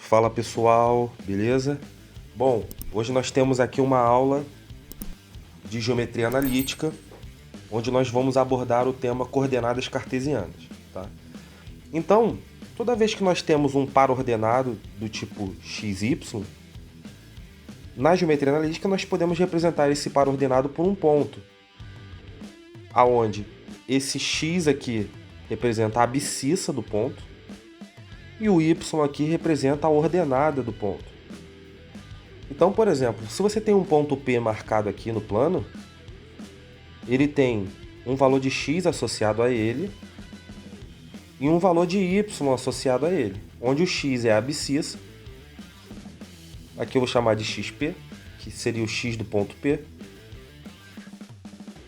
Fala pessoal, beleza? Bom, hoje nós temos aqui uma aula de geometria analítica, onde nós vamos abordar o tema coordenadas cartesianas, tá? Então, toda vez que nós temos um par ordenado do tipo xy, na geometria analítica nós podemos representar esse par ordenado por um ponto, aonde esse x aqui representa a abscissa do ponto, e o y aqui representa a ordenada do ponto. Então, por exemplo, se você tem um ponto P marcado aqui no plano, ele tem um valor de x associado a ele e um valor de y associado a ele, onde o x é a abscissa, aqui eu vou chamar de xp, que seria o x do ponto P,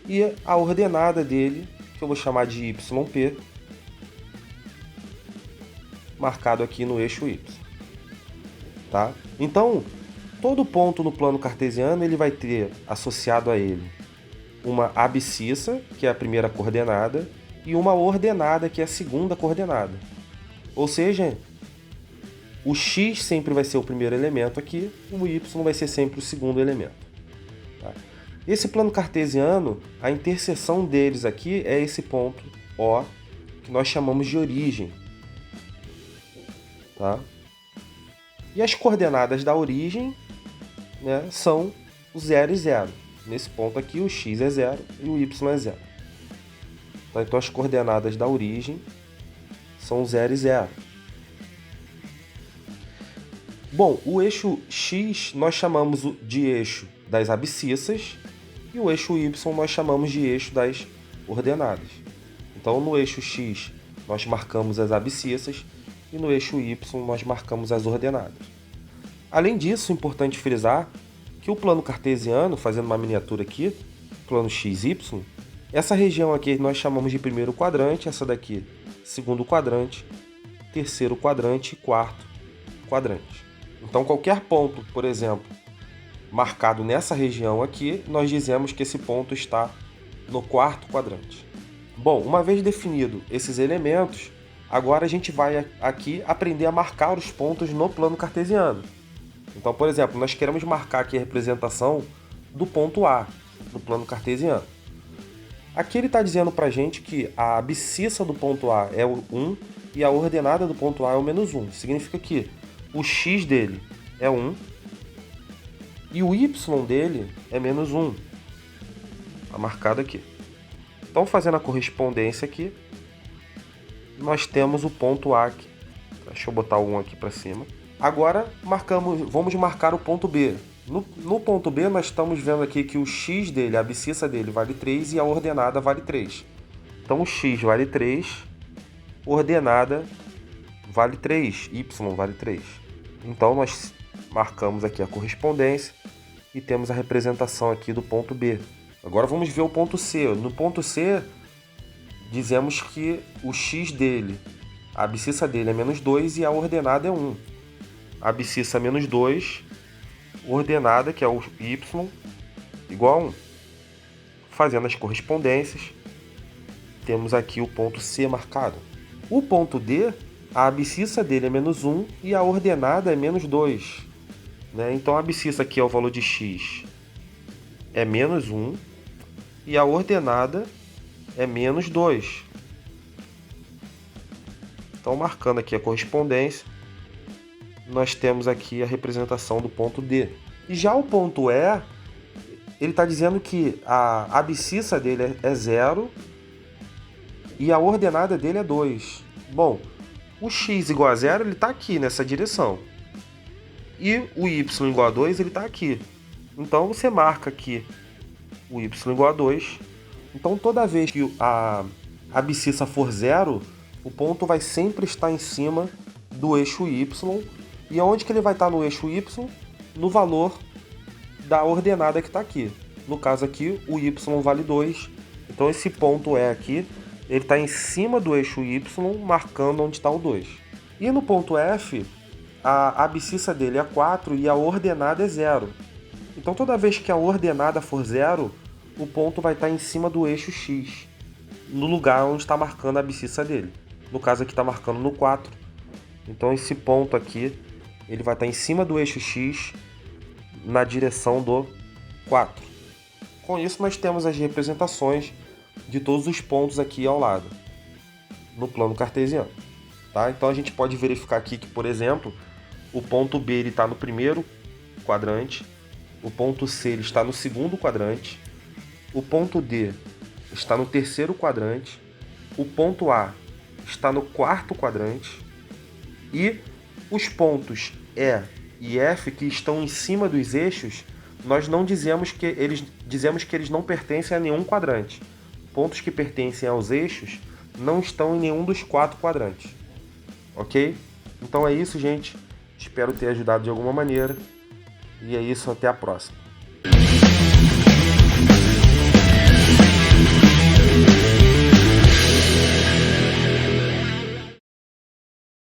e a ordenada dele, que eu vou chamar de yp, marcado aqui no eixo y, tá? Então, todo ponto no plano cartesiano ele vai ter associado a ele uma abscissa, que é a primeira coordenada, e uma ordenada, que é a segunda coordenada. Ou seja, o x sempre vai ser o primeiro elemento aqui, o y vai ser sempre o segundo elemento. Tá? Esse plano cartesiano, a interseção deles aqui é esse ponto O, que nós chamamos de origem. Tá? E as coordenadas da origem, né, são o 0 e 0. Nesse ponto aqui o x é 0 e o y é 0. Tá? Então as coordenadas da origem são 0 e 0. Bom, o eixo x nós chamamos de eixo das abscissas e o eixo y nós chamamos de eixo das ordenadas. Então no eixo x nós marcamos as abscissas e no eixo y nós marcamos as ordenadas. Além disso, é importante frisar que o plano cartesiano, fazendo uma miniatura aqui, plano XY, essa região aqui nós chamamos de primeiro quadrante, essa daqui segundo quadrante, terceiro quadrante e quarto quadrante. Então qualquer ponto, por exemplo, marcado nessa região aqui, nós dizemos que esse ponto está no quarto quadrante. Bom, uma vez definido esses elementos, agora a gente vai aqui aprender a marcar os pontos no plano cartesiano. Então, por exemplo, nós queremos marcar aqui a representação do ponto A no plano cartesiano. Aqui ele está dizendo para a gente que a abscissa do ponto A é o 1 e a ordenada do ponto A é o menos 1. Significa que o x dele é 1 e o y dele é menos 1. Está marcado aqui. Então, fazendo a correspondência aqui, nós temos o ponto A aqui. Deixa eu botar o 1 aqui para cima. Agora vamos marcar o ponto B. No ponto B nós estamos vendo aqui que o x dele, a abscissa dele vale 3 e a ordenada vale 3. Então o x vale 3, ordenada vale 3, y vale 3. Então nós marcamos aqui a correspondência e temos a representação aqui do ponto B. Agora vamos ver o ponto C. No ponto C, dizemos que o x dele, a abscissa dele é menos 2 e a ordenada é 1. A abscissa é menos 2, ordenada, que é o y, igual a 1. Fazendo as correspondências, temos aqui o ponto C marcado. O ponto D, a abscissa dele é menos 1 e a ordenada é menos 2. Né? Então a abscissa aqui é o valor de x é menos 1 e a ordenada é menos 2. Então, marcando aqui a correspondência, nós temos aqui a representação do ponto D. E já o ponto E, ele está dizendo que a abscissa dele é 0 e a ordenada dele é 2. Bom, o x igual a 0 ele está aqui nessa direção. E o y igual a 2 ele está aqui. Então você marca aqui o y igual a 2. Então toda vez que a abscissa for 0, o ponto vai sempre estar em cima do eixo y. E onde que ele vai estar no eixo y? No valor da ordenada que está aqui. No caso aqui, o y vale 2. Então esse ponto E aqui, ele está em cima do eixo y, marcando onde está o 2. E no ponto F, a abscissa dele é 4 e a ordenada é 0. Então toda vez que a ordenada for 0, o ponto vai estar em cima do eixo x, no lugar onde está marcando a abscissa dele. No caso aqui está marcando no 4. Então esse ponto aqui, ele vai estar em cima do eixo X na direção do 4. Com isso, nós temos as representações de todos os pontos aqui ao lado, no plano cartesiano. Tá? Então a gente pode verificar aqui que, por exemplo, o ponto B está no primeiro quadrante, o ponto C ele está no segundo quadrante, o ponto D está no terceiro quadrante, o ponto A está no quarto quadrante e os pontos E e F que estão em cima dos eixos, nós não dizemos que eles não pertencem a nenhum quadrante. Pontos que pertencem aos eixos não estão em nenhum dos 4 quadrantes. Ok? Então é isso, gente. Espero ter ajudado de alguma maneira. E é isso, até a próxima.